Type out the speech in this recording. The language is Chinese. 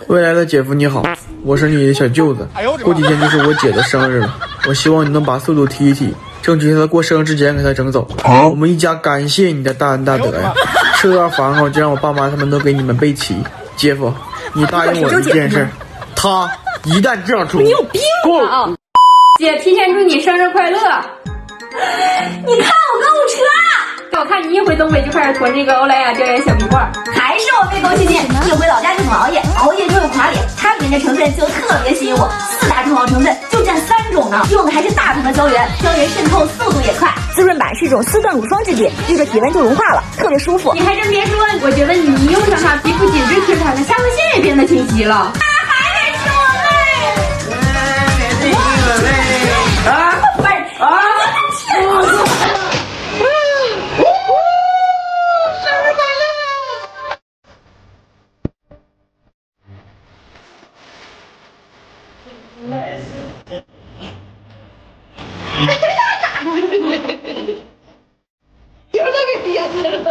未来的姐夫你好，我是你的小舅子。过几天就是我姐的生日了，我希望你能把速度提一提，争取在她过生日之前给她整走。我们一家感谢你的大恩大德呀！车房啊，就让我爸妈他们都给你们备齐。姐夫，你答应我一件事，他一旦这样出，你有病啊！姐，提前祝你生日快乐！你看我购物车，我看你一回东北就开始囤这个欧莱雅胶原小壁画，还是我没勾起你。一回老家就总熬夜，熬夜就有垮脸，差评这成分就特别吸引我。4大重要成分就占3种呢，用的还是大瓶的胶原，胶原渗透速度也快。滋润版是一种4段乳霜质地，遇着体温就融化了，特别舒服。你还真别说，我觉得你一用上它，皮肤紧致皍闪的，下颌线也变得清晰了。有那个点子了。